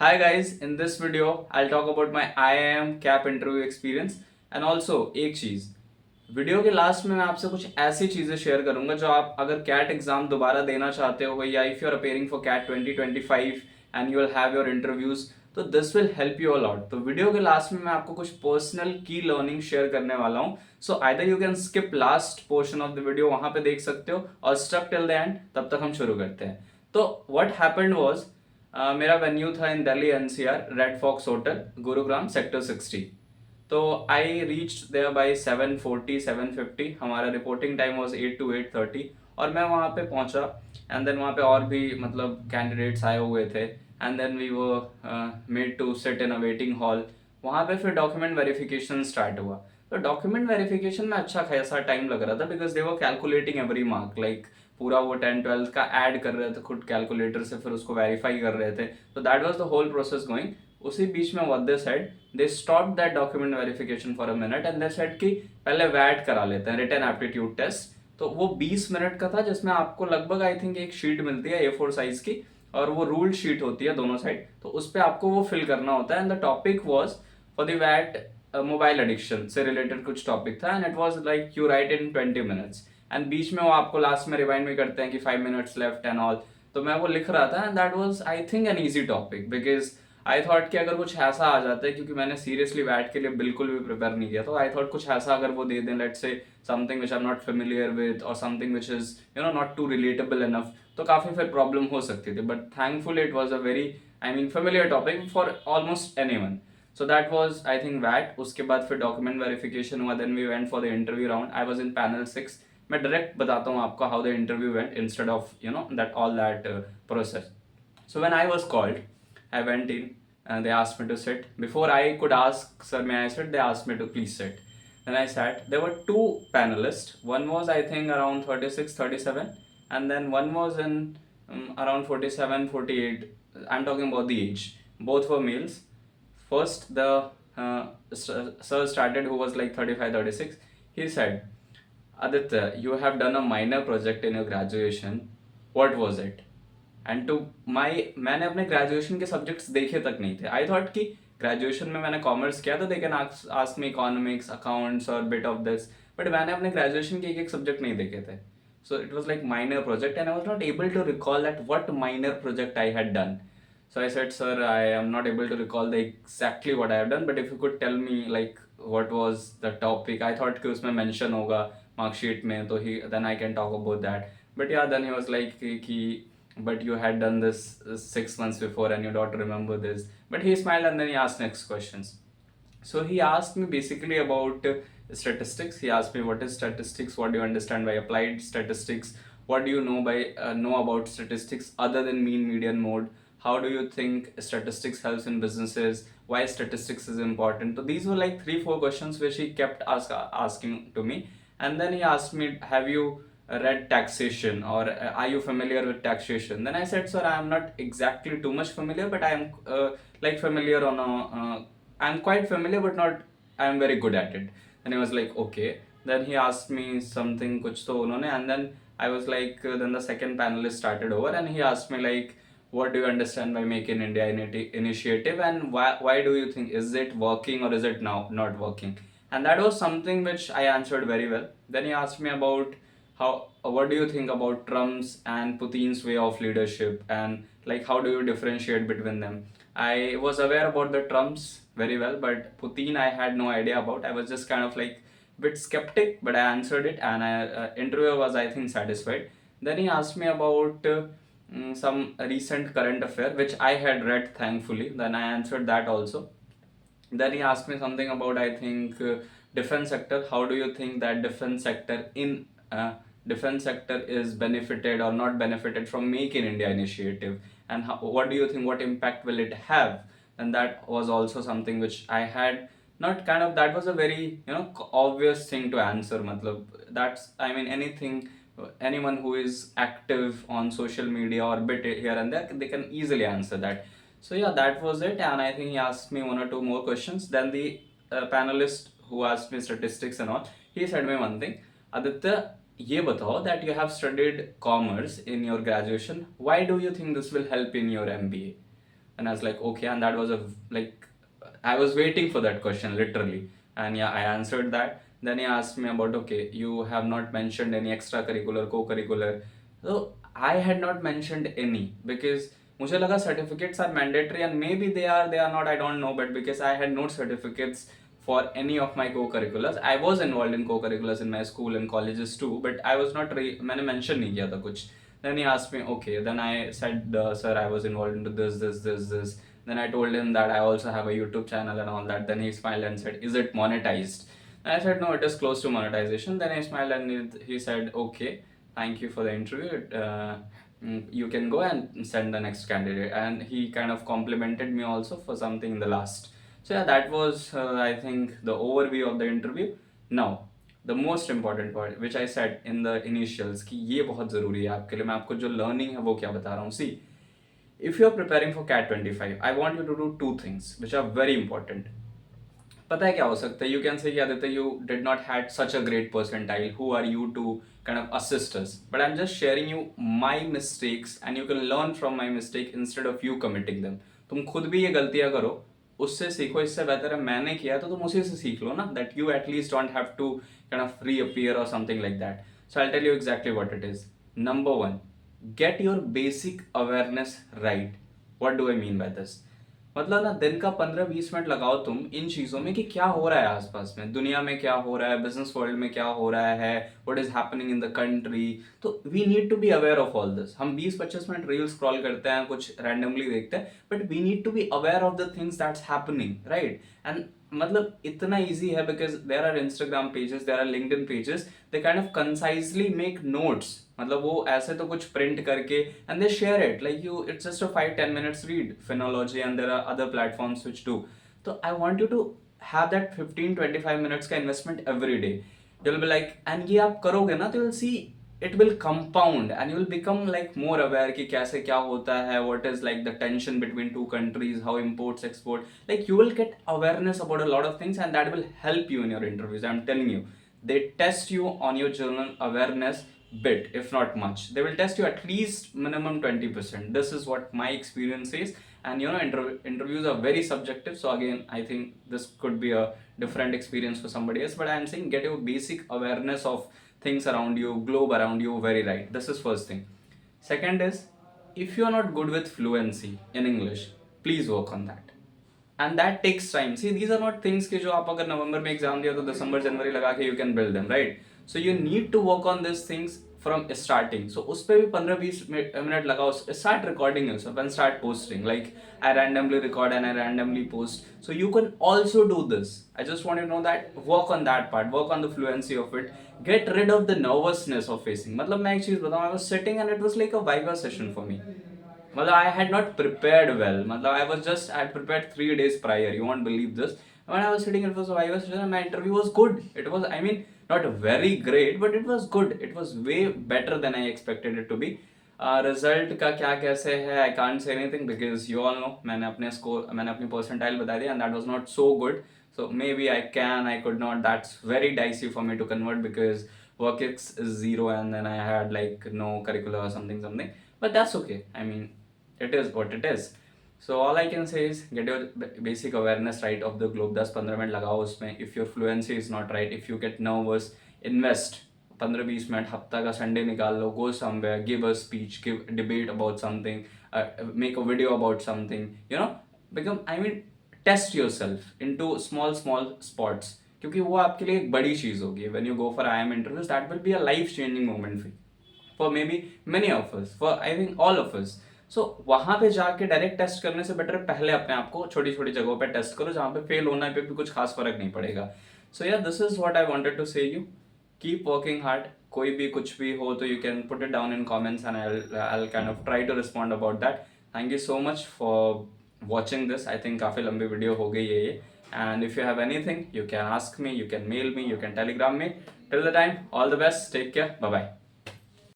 Hi guys, in this video I'll talk about my IIM CAP interview experience and also एक चीज video के last में मैं आपसे कुछ ऐसी चीजें शेयर करूंगा जो आप अगर कैट एग्जाम दोबारा देना चाहते हो या if you are appearing for CAT 2025 and you will have your interviews तो this will help you a lot. तो वीडियो के लास्ट में मैं आपको कुछ पर्सनल की लर्निंग शेयर करने वाला हूं। So either you can skip last portion of the video, वहां पे देख सकते हो, और स्टक टिल द एंड। तब तक हम शुरू करते हैं। तो व्हाट हैपेंड वाज, मेरा वेन्यू था in Delhi NCR, Red Fox hotel, Gurugram, sector 60। तो आई रीच देयर बाई 7:40 7:50। हमारा रिपोर्टिंग टाइम वॉज 8 to 8:30 और मैं वहाँ पे पहुँचा। एंड देन वहाँ पे और भी मतलब कैंडिडेट्स आए हुए थे एंड देन वी वो made to sit in a waiting hall. वहाँ पे फिर डॉक्यूमेंट वेरिफिकेशन स्टार्ट हुआ। तो डॉक्यूमेंट वेरिफिकेशन में अच्छा खासा टाइम लग रहा था because they were calculating every mark, like पूरा वो 10 12 का ऐड कर रहे थे खुद कैलकुलेटर से, फिर उसको वेरीफाई कर रहे थे। तो that was the whole process going. उसी बीच में what they said, they stop that document verification for a minute and they said कि पहले वैट करा लेते हैं, रिटन एप्टीट्यूड टेस्ट। तो वो 20 मिनट का था जिसमें आपको लगभग आई थिंक एक शीट मिलती है A4 साइज की, और वो रूल्ड शीट होती है दोनों साइड। तो उस पर आपको वो फिल करना होता है and the topic was for the वैट मोबाइल एडिक्शन से रिलेटेड कुछ टॉपिक था and it was like you write in 20 minutes. And बीच में वो आपको लास्ट में रिवाइंड भी करते हैं कि 5 मिनट्स लेफ्ट एंड ऑल। तो मैं वो लिख रहा था and that was I think an easy topic because I thought कि अगर कुछ ऐसा आ जाता है, क्योंकि मैंने सीरियसली वैट के लिए बिल्कुल भी प्रिपेयर नहीं किया, तो आई थॉट कुछ ऐसा अगर वो दे दें, let's say something which I am not familiar with और something which is not too relatable enough, तो काफी फिर प्रॉब्लम हो सकती थी। But thankfully it was a very I mean familiar topic for almost anyone. So that was I think वैट। उसके बाद फिर डॉक्यूमेंट वेरिफिकेशन हुआ, then we went for the interview round. I was in panel 6। मैं direct बताता हूँ आपको how the interview went instead of that all that process. So when I was called, I went in and they asked me to sit. Before I could ask, sir, may I sit? They asked me to please sit. Then I sat. There were two panelists. One was, I think, around 36, 37, and then one was in around 47, 48. I'm talking about the age. Both were males. First, the sir started, who was like 35, 36. He said, Aditya, you have done a minor project in your graduation. What was it? And to my, मैंने अपने graduation के subjects देखे तक नहीं थे। I thought कि graduation में मैंने कॉमर्स किया तो they can ask me economics, accounts और बिट ऑफ दिस, बट मैंने अपने ग्रेजुएशन के एक एक सब्जेक्ट नहीं देखे थे। So it was like minor project and I was not able to recall that what minor project I had done. So I said, sir, I am not able to recall the exactly what I have done, but if you could tell me like what was the topic. I thought कि उसमें mention होगा marksheet में, तो he then I can talk about that. But yeah, then he was like कि but you had done this 6 months before and you don't remember this. But he smiled and then he asked next questions. So he asked me basically about statistics. He asked me what is statistics, what do you understand by applied statistics, what do you know by know about statistics other than mean, median, mode. How do you think statistics helps in businesses? Why statistics is important? So these were like 3 4 questions which he kept asking to me. And then he asked me, have you read taxation, or are you familiar with taxation? Then I said, sir, I am not exactly too much familiar, but I am like familiar on a I'm quite familiar, but not I'm very good at it. And he was like, okay. Then he asked me something, kuch to unhone, and then I was like, then the second panelist started over, and he asked me like, what do you understand by Make in India initiative, and why do you think, is it working or is it now not working? And that was something which I answered very well. Then he asked me about how, what do you think about Trump's and Putin's way of leadership, and like how do you differentiate between them? I was aware about the Trumps very well, but Putin I had no idea about. I was just kind of like bit skeptic, but I answered it, and I interviewer was I think satisfied. Then he asked me about some recent current affair which I had read thankfully. Then I answered that also. Then he asked me something about I think defense sector. How do you think that defense sector in defense sector is benefited or not benefited from Make in India initiative, and how, what do you think, what impact will it have? And that was also something which I had not kind of, that was a very obvious thing to answer. Matlab, that's I mean anything, anyone who is active on social media or bit here and there, they can easily answer that. So yeah, that was it, and I think he asked me 1 or 2 more questions. Then the panelist who asked me statistics and all, he said me one thing, Aditya, ये बताओ that you have studied commerce in your graduation. Why do you think this will help in your MBA? And I was like, okay. And that was I was waiting for that question literally. And yeah, I answered that. Then he asked me about, okay, you have not mentioned any extracurricular, co-curricular. So I had not mentioned any because मुझे लगा certificates are mandatory, and maybe they are not, I don't know, but because I had no certificates for any of my co-curriculars. I was involved in co-curriculars in my school and colleges too, but I was not मैंने mention नहीं किया था कुछ. Then he asked me, okay. Then I said, sir, I was involved into this. Then I told him that I also have a YouTube channel and all that. Then he smiled and said, is it monetized? And I said, no, it is close to monetization. Then he smiled and he said, okay, thank you for the interview. You can go and send the next candidate. And he kind of complimented me also for something in the last. So yeah, that was, I think, the overview of the interview. Now, the most important point which I set in the initials कि ये बहुत ज़रूरी है आपके लिए, मैं आपको जो लर्निंग है वो क्या बता रहा हूँ. See, if you are preparing for CAT 25, I want you to do two things which are very important. पता है क्या हो सकता है? यू कैन से कि Aditya, you did not had such a great percentile, who are you to kind of assist us, but I'm just sharing you my mistakes and you can learn from my mistake instead of you committing them. तुम खुद भी ये गलतियां करो, उससे सीखो. इससे बेहतर है मैंने किया तो तुम उसी से सीख लो ना, that you at least don't have to kind of reappear or something like that. So I'll tell you exactly what it is. Number one, get your basic awareness right. What do I mean by this? मतलब ना दिन का 15-20 minute लगाओ तुम इन चीज़ों में कि क्या हो रहा है आसपास में, दुनिया में क्या हो रहा है, बिजनेस वर्ल्ड में क्या हो रहा है, what is happening in the country. तो we need to be aware of all this. हम 20-25 मिनट रील स्क्रॉल करते हैं, कुछ रैंडमली देखते हैं, but we need to be aware of the things that's happening, right. And मतलब इतना easy है because there are Instagram pages, there are LinkedIn pages, they kind of concisely make notes. मतलब वो ऐसे तो कुछ प्रिंट करके and they share it like you, it's just a 5-10 minutes read. Phenology and there are other platforms which do. So I want you to have that 15-25 minutes का investment every day. You'll be like, and ये आप करोगे ना तो you'll see it will compound and you will become like more aware कि कैसे क्या होता है, what is like the tension between two countries, how imports export, like you will get awareness about a lot of things and that will help you in your interviews. I'm telling you, they test you on your journal awareness bit, if not much. They will test you at least minimum 20%. This is what my experience is. And you know, interviews are very subjective. So again, I think this could be a different experience for somebody else. But I'm saying get your basic awareness of things around you, globe around you, very right. This is first thing. Second is, if you are not good with fluency in English, please work on that. And that takes time. See, these are not things कि जो आप अगर नवंबर में exam दिया तो दिसंबर जनवरी लगा के you can build them, right? So you need to work on these things from starting. So उस पे भी 15-20 मिनट लगाओ. Start recording yourself and start posting. Like I randomly record and I randomly post. So you can also do this. I just want you to know that work on that part. Work on the fluency of it. Get rid of the nervousness of facing. मतलब मैं एक चीज बताऊँ, I was sitting and it was like a Viva session for me. मतलब I had not prepared well. मतलब I had prepared 3 days prior. You won't believe this. When I was sitting, it was I was my interview was good. It was, I mean, not very great, but it was good. It was way better than I expected it to be. Result का क्या कैसे है, I can't say anything because you all know मैंने अपनी percentile बता दिया and that was not so good. So maybe I could not. That's very dicey for me to convert because WorkX is 0 and then I had like no curricular or something. But that's okay. I mean, it is what it is. So all I can say is get your basic awareness right of the globe. 10-15 minute लगाओ उसमें. If your fluency is not right, if you get nervous, invest 15-20 minute, हफ्ता का Sunday निकाल लो, go somewhere, give a speech, give a debate about something, make a video about something, you know, test yourself into small spots, क्योंकि वो आपके लिए एक बड़ी चीज़ होगी. When you go for IIM interviews, that will be a life changing moment for maybe many of us, for I think all of us. So वहाँ पे जाके डायरेक्ट टेस्ट करने से बेटर पहले अपने आप को छोटी छोटी जगहों पे टेस्ट करो जहाँ पे फेल होने पे भी कुछ खास फर्क नहीं पड़ेगा. So yeah, this is what I wanted to say you. Keep working hard. कोई भी कुछ भी हो तो you can put it down in comments and I'll kind of try to respond about that. Thank you so much for watching this. I think काफ़ी लंबी video हो गई है ये. And if you have anything, you can ask me, you can mail me, you can telegram me. Till the time, all the best. Take care. Bye bye.